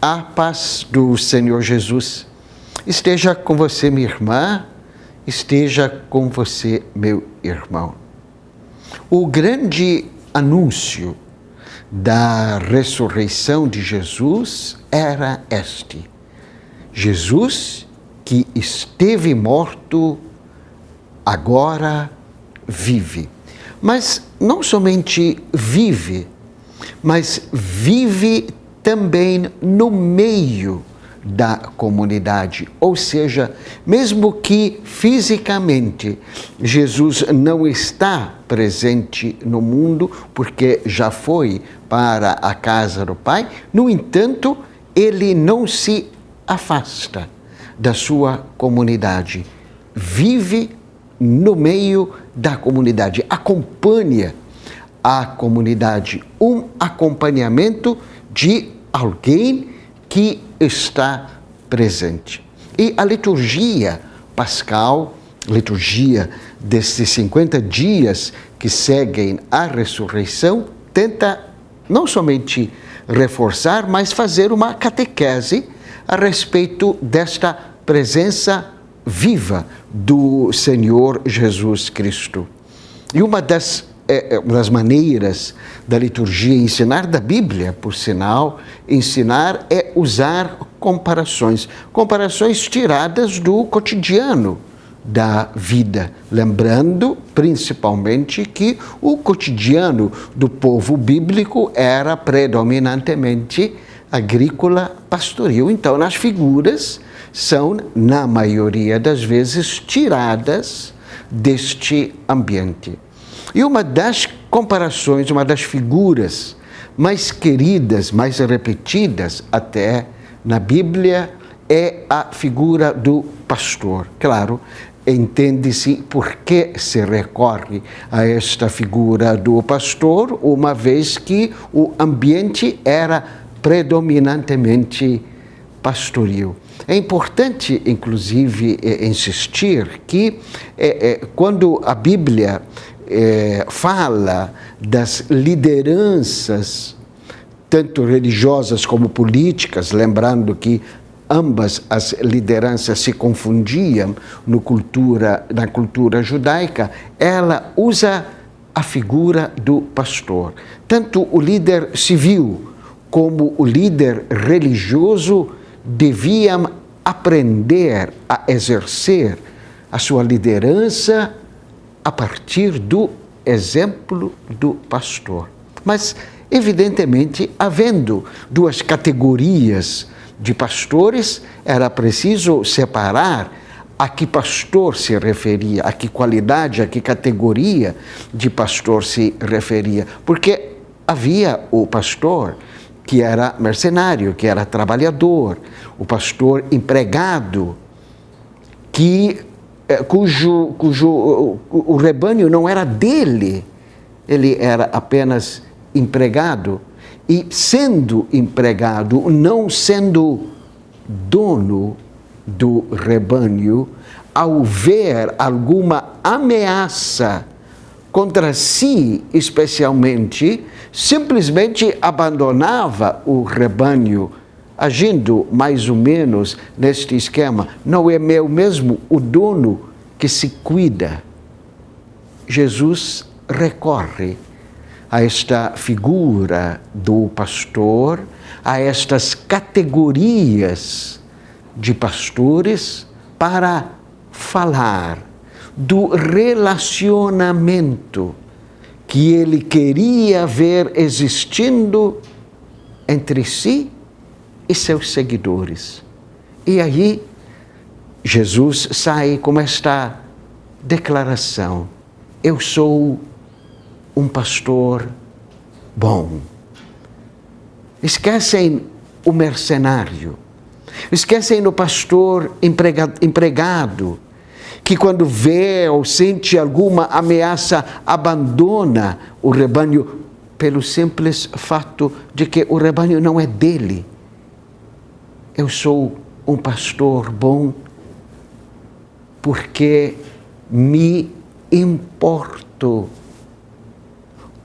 A paz do Senhor Jesus esteja com você, minha irmã, esteja com você, meu irmão. O grande anúncio da ressurreição de Jesus era este: Jesus, que esteve morto, agora vive. Mas não somente vive, mas vive também no meio da comunidade. Ou seja, mesmo que fisicamente Jesus não está presente no mundo, porque já foi para a casa do Pai, no entanto, ele não se afasta da sua comunidade. Vive no meio da comunidade, acompanha a comunidade, um acompanhamento de alguém que está presente. E a liturgia pascal, liturgia desses 50 dias que seguem a ressurreição, tenta não somente reforçar, mas fazer uma catequese a respeito desta presença viva do Senhor Jesus Cristo. E uma das maneiras da liturgia ensinar, da Bíblia, por sinal, ensinar é usar comparações. Comparações tiradas do cotidiano da vida. Lembrando, principalmente, que o cotidiano do povo bíblico era predominantemente agrícola, pastoril. Então, as figuras são, na maioria das vezes, tiradas deste ambiente. E uma das comparações, uma das figuras mais queridas, mais repetidas até na Bíblia, é a figura do pastor. Claro, entende-se por que se recorre a esta figura do pastor, uma vez que o ambiente era predominantemente pastoril. É importante, inclusive, insistir que quando a Bíblia fala das lideranças, tanto religiosas como políticas, lembrando que ambas as lideranças se confundiam na cultura judaica, ela usa a figura do pastor. Tanto o líder civil como o líder religioso deviam aprender a exercer a sua liderança a partir do exemplo do pastor. Mas, evidentemente, havendo duas categorias de pastores, era preciso separar a que pastor se referia, a que qualidade, a que categoria de pastor se referia. Porque havia o pastor que era mercenário, que era trabalhador, o pastor empregado, cujo o rebanho não era dele, ele era apenas empregado. E sendo empregado, não sendo dono do rebanho, ao ver alguma ameaça contra si, especialmente, simplesmente abandonava o rebanho, agindo mais ou menos neste esquema: não é meu mesmo o dono que se cuida. Jesus recorre a esta figura do pastor, a estas categorias de pastores, para falar do relacionamento que ele queria ver existindo entre si e seus seguidores. E aí, Jesus sai com esta declaração: eu sou um pastor bom. Esquecem o mercenário, esquecem o pastor empregado, que quando vê ou sente alguma ameaça, abandona o rebanho pelo simples fato de que o rebanho não é dele. Eu sou um pastor bom porque me importo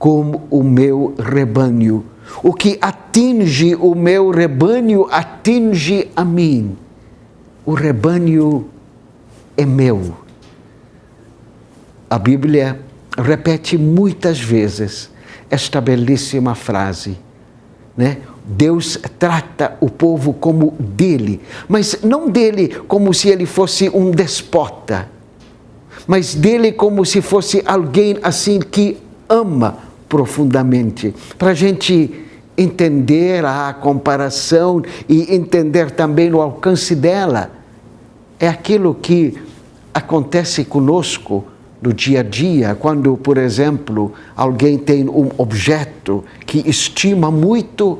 como o meu rebanho. O que atinge o meu rebanho, atinge a mim. O rebanho é meu. A Bíblia repete muitas vezes esta belíssima frase, né? Deus trata o povo como dele, mas não dele como se ele fosse um despota, mas dele como se fosse alguém assim que ama profundamente. Para a gente entender a comparação e entender também o alcance dela, é aquilo que acontece conosco no dia a dia, quando, por exemplo, alguém tem um objeto que estima muito,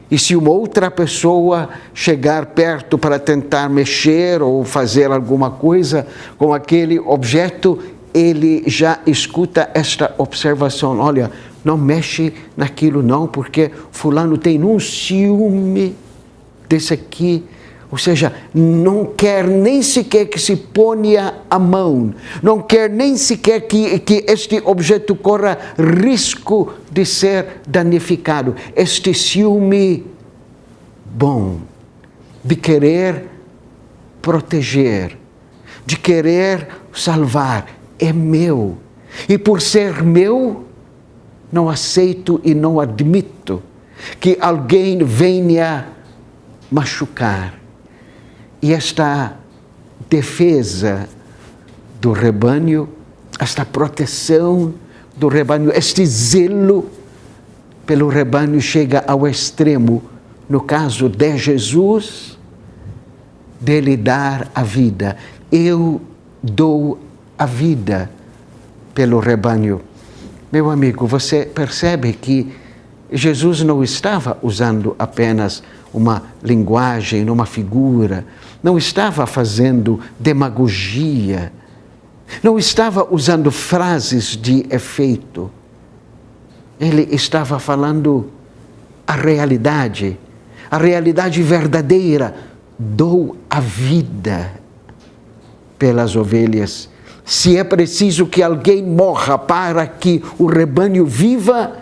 e se uma outra pessoa chegar perto para tentar mexer ou fazer alguma coisa com aquele objeto, ele já escuta esta observação: olha, não mexe naquilo não, porque fulano tem um ciúme desse aqui. Ou seja, não quer nem sequer que se ponha a mão, não quer nem sequer que este objeto corra risco de ser danificado. Este ciúme bom, de querer proteger, de querer salvar, é meu. E por ser meu, não aceito e não admito que alguém venha machucar. E esta defesa do rebanho, esta proteção do rebanho, este zelo pelo rebanho chega ao extremo, no caso de Jesus, dele dar a vida. Eu dou a vida pelo rebanho. Meu amigo, você percebe que Jesus não estava usando apenas uma linguagem, uma figura, não estava fazendo demagogia, não estava usando frases de efeito. Ele estava falando a realidade verdadeira. Dou a vida pelas ovelhas. Se é preciso que alguém morra para que o rebanho viva,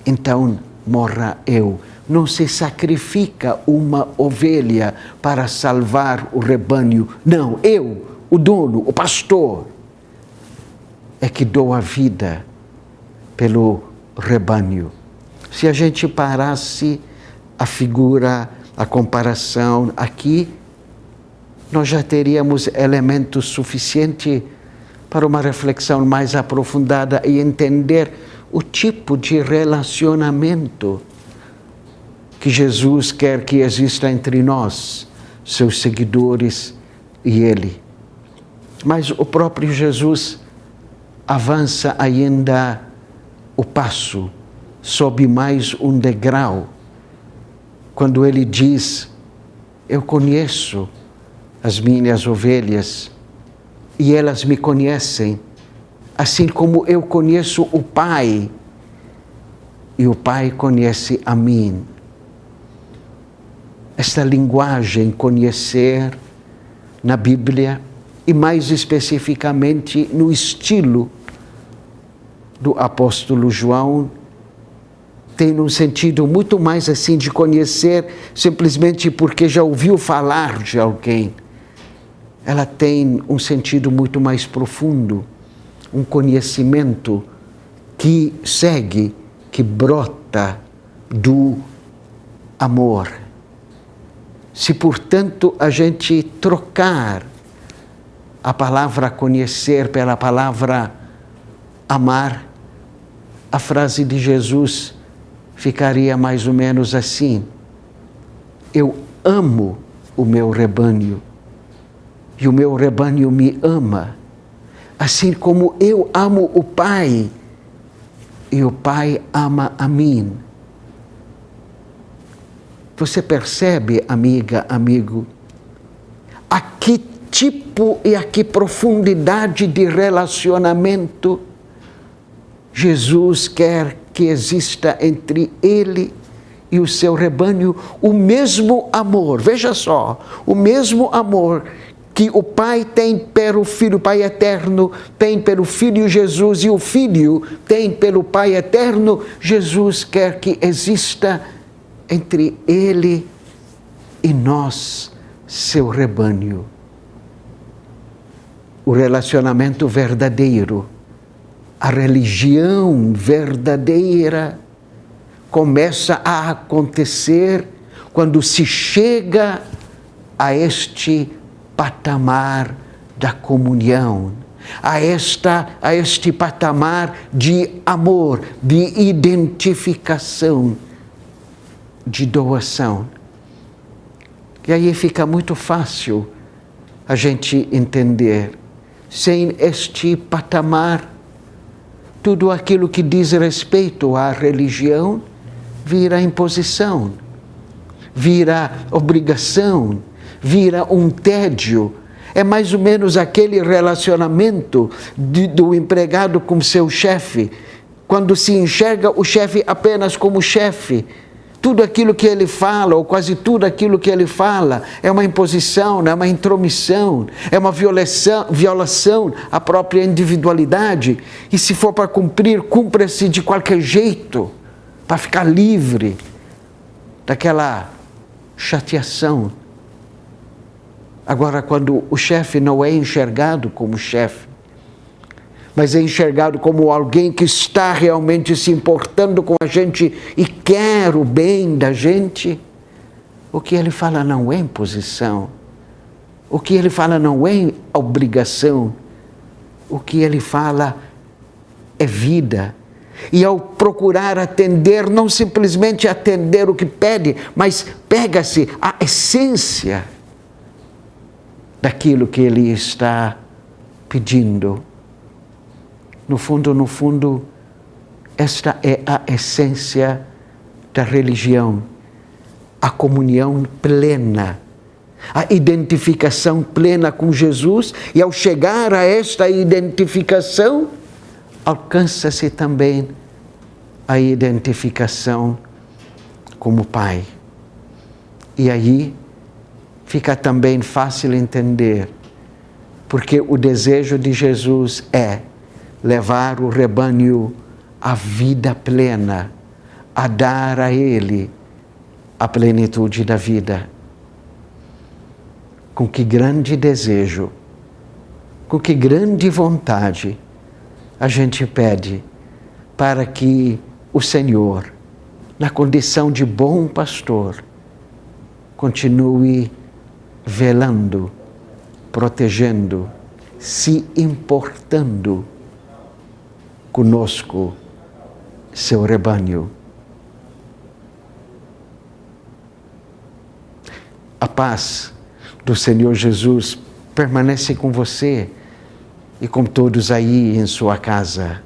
então morra eu. Não se sacrifica uma ovelha para salvar o rebanho. Não, eu, o dono, o pastor, é que dou a vida pelo rebanho. Se a gente parasse a figura, a comparação aqui, nós já teríamos elementos suficientes para uma reflexão mais aprofundada e entender o tipo de relacionamento que Jesus quer que exista entre nós, seus seguidores e Ele. Mas o próprio Jesus avança ainda o passo, sobe mais um degrau, quando Ele diz: eu conheço as minhas ovelhas e elas me conhecem, assim como eu conheço o Pai e o Pai conhece a mim. Esta linguagem, conhecer, na Bíblia, e mais especificamente no estilo do apóstolo João, tem um sentido muito mais assim de conhecer simplesmente porque já ouviu falar de alguém. Ela tem um sentido muito mais profundo, um conhecimento que segue, que brota do amor. Se, portanto, a gente trocar a palavra conhecer pela palavra amar, a frase de Jesus ficaria mais ou menos assim: eu amo o meu rebanho e o meu rebanho me ama, assim como eu amo o Pai e o Pai ama a mim. Você percebe, amiga, amigo, a que tipo e a que profundidade de relacionamento Jesus quer que exista entre Ele e o seu rebanho? O mesmo amor, veja só, o mesmo amor que o Pai tem pelo Filho, o Pai eterno tem pelo Filho Jesus, e o Filho tem pelo Pai eterno. Jesus quer que exista entre Ele e nós, seu rebanho. O relacionamento verdadeiro, a religião verdadeira, começa a acontecer quando se chega a este patamar da comunhão, a este patamar de amor, de identificação, de doação. E aí fica muito fácil a gente entender. Sem este patamar, tudo aquilo que diz respeito à religião vira imposição, vira obrigação, vira um tédio. É mais ou menos aquele relacionamento do empregado com seu chefe, quando se enxerga o chefe apenas como chefe. Tudo aquilo que ele fala, ou quase tudo aquilo que ele fala, é uma imposição, é uma intromissão, é uma violação à própria individualidade. E se for para cumprir, cumpra-se de qualquer jeito, para ficar livre daquela chateação. Agora, quando o chefe não é enxergado como chefe, mas é enxergado como alguém que está realmente se importando com a gente e quer o bem da gente, o que ele fala não é imposição, o que ele fala não é obrigação, o que ele fala é vida. E ao procurar atender, não simplesmente atender o que pede, mas pega-se a essência daquilo que ele está pedindo. No fundo, esta é a essência da religião, a comunhão plena, a identificação plena com Jesus, e ao chegar a esta identificação, alcança-se também a identificação como Pai. E aí fica também fácil entender, porque o desejo de Jesus é levar o rebanho à vida plena, a dar a ele a plenitude da vida. Com que grande desejo, com que grande vontade a gente pede para que o Senhor, na condição de bom pastor, continue velando, protegendo, se importando conosco, seu rebanho. A paz do Senhor Jesus permanece com você e com todos aí em sua casa.